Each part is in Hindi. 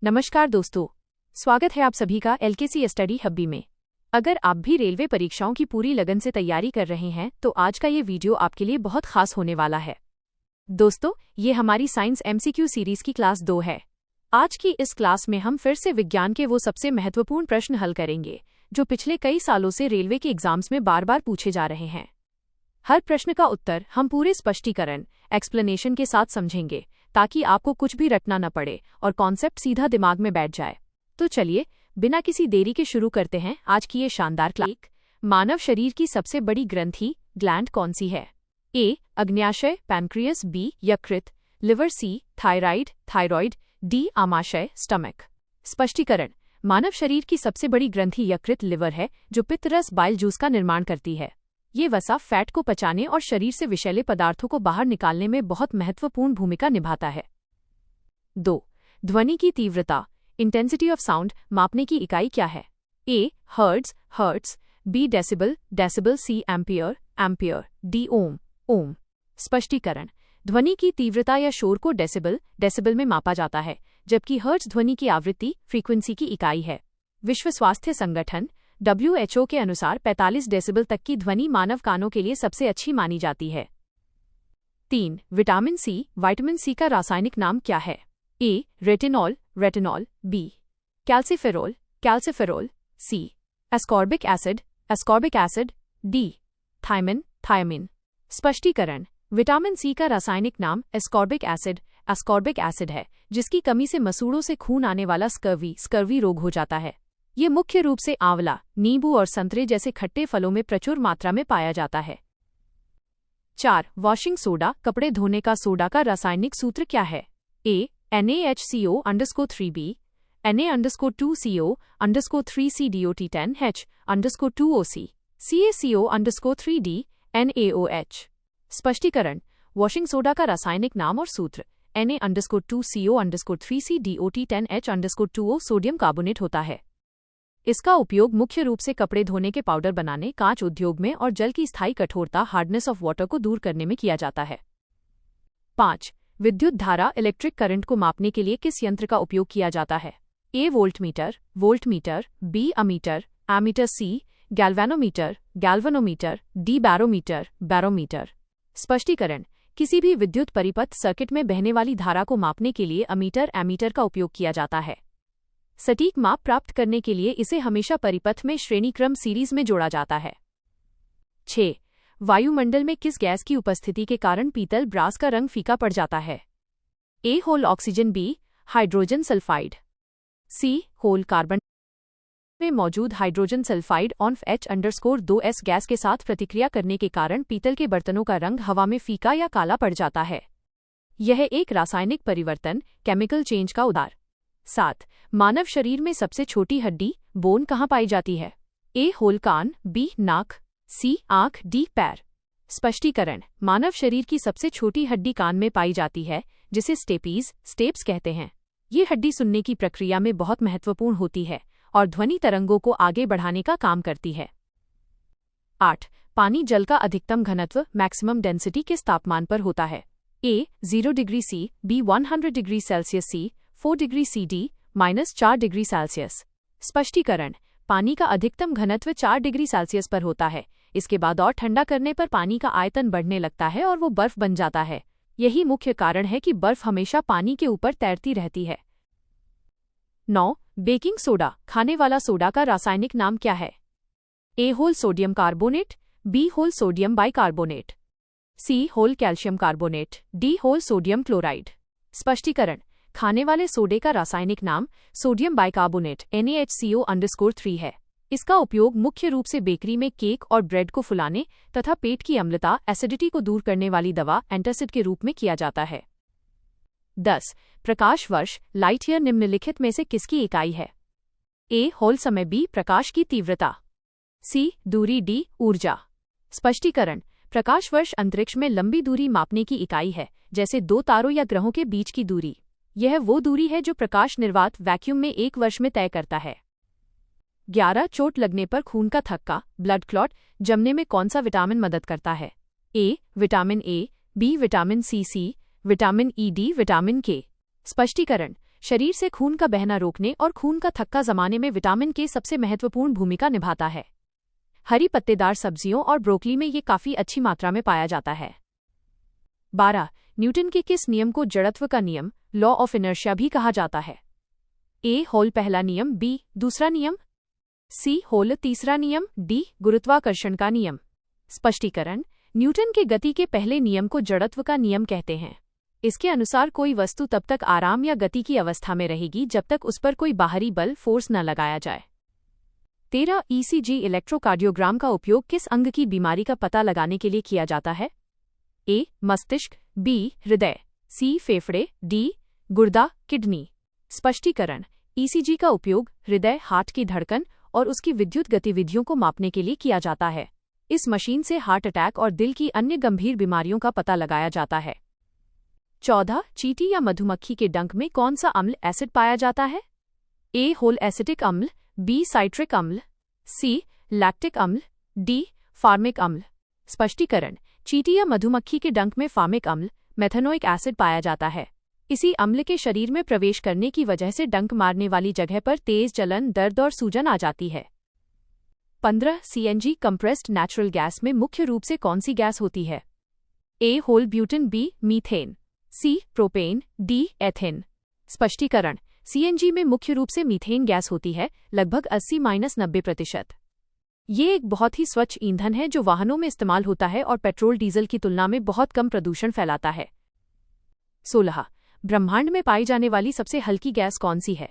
नमस्कार दोस्तों, स्वागत है आप सभी का एलकेसी स्टडी हब्बी में। अगर आप भी रेलवे परीक्षाओं की पूरी लगन से तैयारी कर रहे हैं तो आज का ये वीडियो आपके लिए बहुत खास होने वाला है। दोस्तों, ये हमारी साइंस एमसीक्यू सीरीज की क्लास 2 है। आज की इस क्लास में हम फिर से विज्ञान के वो सबसे महत्वपूर्ण प्रश्न हल करेंगे जो पिछले कई सालों से रेलवे के एग्जाम्स में बार बार पूछे जा रहे हैं। हर प्रश्न का उत्तर हम पूरे स्पष्टीकरण एक्सप्लेनेशन के साथ समझेंगे ताकि आपको कुछ भी रटना न पड़े और कॉन्सेप्ट सीधा दिमाग में बैठ जाए। तो चलिए बिना किसी देरी के शुरू करते हैं आज की ये शानदार क्लास। मानव शरीर की सबसे बड़ी ग्रंथि ग्लैंड कौन सी है? ए. अग्न्याशय पैनक्रियस, बी. यकृत, liver, C. Thyroid thyroid, D. आमाशय स्टमक। स्पष्टीकरण: मानव शरीर की सबसे बड़ी ग्रंथि यकृत लिवर है जो पित्तरस बाइल जूस का निर्माण करती है। ये वसा फैट को पचाने और शरीर से विषैले पदार्थों को बाहर निकालने में बहुत महत्वपूर्ण भूमिका निभाता है। 2. ध्वनि की तीव्रता इंटेंसिटी ऑफ साउंड मापने की इकाई क्या है? A. Hertz hertz, B. Decibel decibel, C. Ampere ampere, D. Ohm ohm. स्पष्टीकरण: ध्वनि की तीव्रता या शोर को डेसिबल डेसिबल में मापा जाता है, जबकि हर्ट्ज ध्वनि की आवृत्ति फ्रीक्वेंसी की इकाई है। विश्व स्वास्थ्य संगठन WHO के अनुसार 45 डेसिबल तक की ध्वनि मानव कानों के लिए सबसे अच्छी मानी जाती है। 3. विटामिन सी का रासायनिक नाम क्या है? A. Retinol retinol, B. Calciferol calciferol, C. Ascorbic acid, D. Thiamine thiamine. स्पष्टीकरण: विटामिन सी का रासायनिक नाम एस्कॉर्बिक एसिड है, जिसकी कमी से मसूड़ों से खून आने वाला स्कर्वी रोग हो जाता है। ये मुख्य रूप से आंवला, नींबू और संतरे जैसे खट्टे फलों में प्रचुर मात्रा में पाया जाता है। 4. वॉशिंग सोडा कपड़े धोने का सोडा का रासायनिक सूत्र क्या है? ए. NaHCO_3b, Na_2CO_3CDOT10H_2OC, CaCO_3d, NaOH। स्पष्टीकरण: वॉशिंग सोडा का रासायनिक नाम और सूत्र Na_2CO_3CDOT10H_2O सोडियम कार्बोनेट होता है। इसका उपयोग मुख्य रूप से कपड़े धोने के पाउडर बनाने, कांच उद्योग में और जल की स्थायी कठोरता हार्डनेस ऑफ वाटर को दूर करने में किया जाता है। 5. विद्युत धारा इलेक्ट्रिक करंट को मापने के लिए किस यंत्र का उपयोग किया जाता है? A. Voltmeter, B. Ammeter, C. Galvanometer, D. Barometer. स्पष्टीकरण: किसी भी विद्युत परिपथ सर्किट में बहने वाली धारा को मापने के लिए एमीटर का उपयोग किया जाता है। सटीक माप प्राप्त करने के लिए इसे हमेशा परिपथ में श्रेणीक्रम सीरीज में जोड़ा जाता है। 6. वायुमंडल में किस गैस की उपस्थिति के कारण पीतल ब्रास का रंग फीका पड़ जाता है? ए. होल oxygen, B. Hydrogen sulphide, C. होल कार्बन में मौजूद हाइड्रोजन सल्फाइड H2S गैस के साथ प्रतिक्रिया करने के कारण पीतल के बर्तनों का रंग हवा में फीका या काला पड़ जाता है। यह एक रासायनिक परिवर्तन केमिकल चेंज का उदाहरण। 7. मानव शरीर में सबसे छोटी हड्डी बोन कहाँ पाई जाती है? ए. Whole can't, B. नाक, सी. आंख, डी. पैर। स्पष्टीकरण: मानव शरीर की सबसे छोटी हड्डी कान में पाई जाती है, जिसे स्टेप्स कहते हैं। ये हड्डी सुनने की प्रक्रिया में बहुत महत्वपूर्ण होती है और ध्वनि तरंगों को आगे बढ़ाने का काम करती है। 8. पानी जल का अधिकतम घनत्व मैक्सिमम डेंसिटी किस तापमान पर होता है? A. 0 degree C, B. 100 degree Celsius, C. 4 degree CD -4 degree Celsius. स्पष्टीकरण: पानी का अधिकतम घनत्व 4 डिग्री सेल्सियस पर होता है। इसके बाद और ठंडा करने पर पानी का आयतन बढ़ने लगता है और वो बर्फ बन जाता है। यही मुख्य कारण है कि बर्फ हमेशा पानी के ऊपर तैरती रहती है। 9. बेकिंग सोडा खाने वाला सोडा का रासायनिक नाम क्या है? ए. होल सोडियम कार्बोनेट, बी. होल सोडियम बाइकार्बोनेट, सी. होल कैल्शियम कार्बोनेट, डी. होल सोडियम क्लोराइड। स्पष्टीकरण: खाने वाले सोडे का रासायनिक नाम सोडियम बाइकार्बोनेट NaHCO_3 है। इसका उपयोग मुख्य रूप से बेकरी में केक और ब्रेड को फुलाने तथा पेट की अम्लता एसिडिटी को दूर करने वाली दवा एंटासिड के रूप में किया जाता है। 10. प्रकाश वर्ष लाइट ईयर निम्नलिखित में से किसकी इकाई है? ए. होल समय, बी. प्रकाश की तीव्रता, सी. दूरी, डी. ऊर्जा। स्पष्टीकरण: प्रकाश वर्ष अंतरिक्ष में लंबी दूरी मापने की इकाई है, जैसे दो तारों या ग्रहों के बीच की दूरी। यह वो दूरी है जो प्रकाश निर्वात वैक्यूम में एक वर्ष में तय करता है। 11. चोट लगने पर खून का थक्का ब्लड क्लॉट जमने में कौन सा विटामिन मदद करता है? A. Vitamin A, B. Vitamin C, vitamin E, D. Vitamin K. स्पष्टीकरण: शरीर से खून का बहना रोकने और खून का थक्का जमाने में विटामिन के सबसे महत्वपूर्ण भूमिका निभाता है। हरी पत्तेदार सब्जियों और ब्रोकली में ये काफी अच्छी मात्रा में पाया जाता है। 12. न्यूटन के किस नियम को जड़त्व का नियम, लॉ ऑफ इनर्शिया भी कहा जाता है? ए. होल पहला नियम, बी. दूसरा नियम, सी. होल तीसरा नियम, डी. गुरुत्वाकर्षण का नियम। स्पष्टीकरण: न्यूटन के गति के पहले नियम को जड़त्व का नियम कहते हैं। इसके अनुसार कोई वस्तु तब तक आराम या गति की अवस्था में रहेगी जब तक उस पर कोई बाहरी बल फोर्स न लगाया जाए। 13. ईसीजी इलेक्ट्रोकार्डियोग्राम का उपयोग किस अंग की बीमारी का पता लगाने के लिए किया जाता है? ए. मस्तिष्क, बी. हृदय, सी. फेफड़े, डी. गुर्दा, किडनी। स्पष्टीकरण: ईसीजी का उपयोग हृदय, हार्ट की धड़कन और उसकी विद्युत गतिविधियों को मापने के लिए किया जाता है। इस मशीन से हार्ट अटैक और दिल की अन्य गंभीर बीमारियों का पता लगाया जाता है। 14. चींटी या मधुमक्खी के डंक में कौन सा अम्ल एसिड पाया जाता है? ए. होल एसिटिक अम्ल, बी. साइट्रिक अम्ल, सी. लैक्टिक अम्ल, डी. फार्मिक अम्ल। स्पष्टीकरण: चींटी या मधुमक्खी के डंक में फार्मिक अम्ल, मेथनोइक एसिड पाया जाता है। इसी अम्ल के शरीर में प्रवेश करने की वजह से डंक मारने वाली जगह पर तेज जलन, दर्द और सूजन आ जाती है। 15. सीएनजी कंप्रेस्ड नेचुरल गैस में मुख्य रूप से कौन सी गैस होती है? ए. होल butane, B. Methane, C. Propane, D. Ethane. स्पष्टीकरण: सीएनजी में मुख्य रूप से मीथेन गैस होती है, लगभग 80-90%। ये एक बहुत ही स्वच्छ ईंधन है जो वाहनों में इस्तेमाल होता है और पेट्रोल डीजल की तुलना में बहुत कम प्रदूषण फैलाता है। 16. ब्रह्मांड में पाई जाने वाली सबसे हल्की गैस कौन सी है?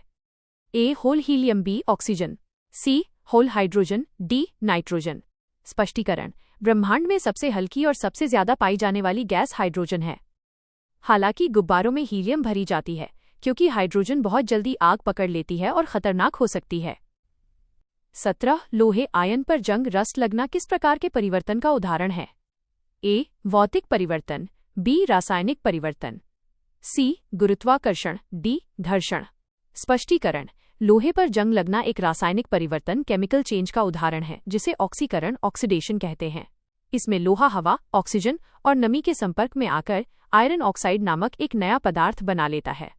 ए. होल हीलियम, बी. Oxygen, C. होल हाइड्रोजन, डी. नाइट्रोजन। स्पष्टीकरण: ब्रह्मांड में सबसे हल्की और सबसे ज्यादा पाई जाने वाली गैस हाइड्रोजन है। हालांकि गुब्बारों में हीलियम भरी जाती है क्योंकि हाइड्रोजन बहुत जल्दी आग पकड़ लेती है और खतरनाक हो सकती है। 17. लोहे आयन पर जंग रस्ट लगना किस प्रकार के परिवर्तन का उदाहरण है? ए. भौतिक परिवर्तन, बी. रासायनिक परिवर्तन, सी. गुरुत्वाकर्षण, डी. घर्षण। स्पष्टीकरण: लोहे पर जंग लगना एक रासायनिक परिवर्तन, केमिकल चेंज का उदाहरण है जिसे ऑक्सीकरण, ऑक्सीडेशन कहते हैं। इसमें लोहा हवा, ऑक्सीजन और नमी के संपर्क में आकर आयरन ऑक्साइड नामक एक नया पदार्थ बना लेता है।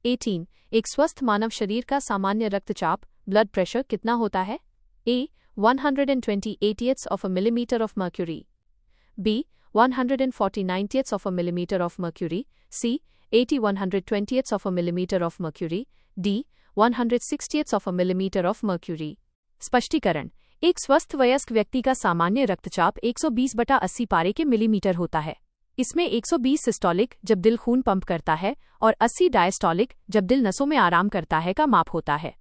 18. एक स्वस्थ मानव शरीर का सामान्य रक्तचाप, ब्लड प्रेशर कितना होता है? A. 120/80 of a millimeter of mercury, B. 140/90 of a millimeter of mercury, C. 80/120 of a millimeter of mercury, D. 160 of a millimeter of mercury। स्पष्टीकरण: एक स्वस्थ वयस्क व्यक्ति का सामान्य रक्तचाप 120/80 पारे के मिलीमीटर होता है। इसमें 120 सिस्टोलिक जब दिल खून पंप करता है और 80 डायस्टोलिक जब दिल नसों में आराम करता है का माप होता है।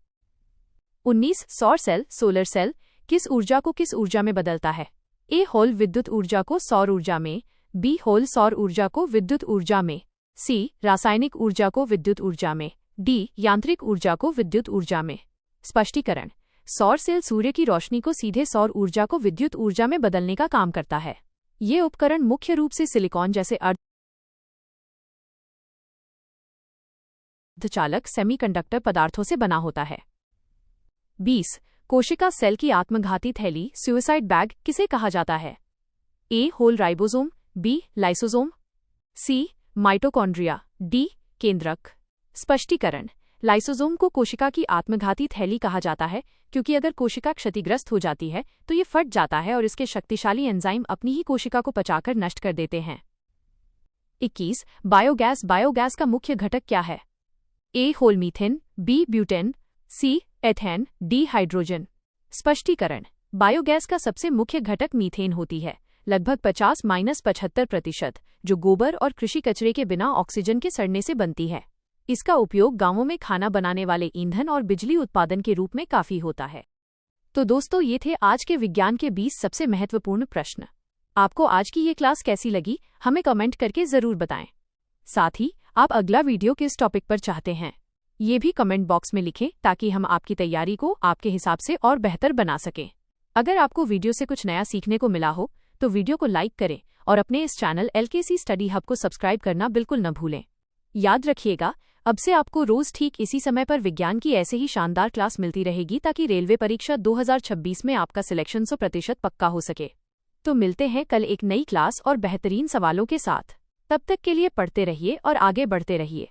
19. सौर सेल, सोलर सेल किस ऊर्जा को किस ऊर्जा में बदलता है? ए. होल विद्युत ऊर्जा को सौर ऊर्जा में, बी. होल सौर ऊर्जा को विद्युत ऊर्जा में, सी. रासायनिक ऊर्जा को विद्युत ऊर्जा में, डी. यांत्रिक ऊर्जा को विद्युत ऊर्जा में। स्पष्टीकरण: सौर सेल सूर्य की रोशनी को सीधे सौर ऊर्जा को विद्युत ऊर्जा में बदलने का काम करता है। ये उपकरण मुख्य रूप से सिलिकॉन जैसे अर्धचालक सेमीकंडक्टर पदार्थों से बना होता है। 20. कोशिका सेल की आत्मघाती थैली, सुसाइड बैग किसे कहा जाता है? ए. होल ribosome, B. Lysosome, C. Mitochondria, D. केंद्रक। स्पष्टीकरण: लाइसोसोम को कोशिका की आत्मघाती थैली कहा जाता है क्योंकि अगर कोशिका क्षतिग्रस्त हो जाती है तो ये फट जाता है और इसके शक्तिशाली एंजाइम अपनी ही कोशिका को पचाकर नष्ट कर देते हैं। 21. बायोगैस, बायोगैस का मुख्य घटक क्या है? ए. होल methane, B. Butane, C. Ethane, D. Hydrogen. स्पष्टीकरण: बायोगैस का सबसे मुख्य घटक मीथेन होती है, लगभग 50-75%, जो गोबर और कृषि कचरे के बिना ऑक्सीजन के सड़ने से बनती है। इसका उपयोग गांवों में खाना बनाने वाले ईंधन और बिजली उत्पादन के रूप में काफी होता है। तो दोस्तों, ये थे आज के विज्ञान के 20 सबसे महत्वपूर्ण प्रश्न। आपको आज की ये क्लास कैसी लगी, हमें कमेंट करके जरूर बताएं। साथ ही आप अगला वीडियो किस टॉपिक पर चाहते हैं, ये भी कमेंट बॉक्स में लिखें ताकि हम आपकी तैयारी को आपके हिसाब से और बेहतर बना सकें। अगर आपको वीडियो से कुछ नया सीखने को मिला हो तो वीडियो को लाइक करें और अपने इस चैनल LKC स्टडी हब को सब्सक्राइब करना बिल्कुल न भूलें। याद रखिएगा, अब से आपको रोज ठीक इसी समय पर विज्ञान की ऐसे ही शानदार क्लास मिलती रहेगी ताकि रेलवे परीक्षा 2026 में आपका सिलेक्शन 100% पक्का हो सके। तो मिलते हैं कल एक नई क्लास और बेहतरीन सवालों के साथ। तब तक के लिए पढ़ते रहिए और आगे बढ़ते रहिए।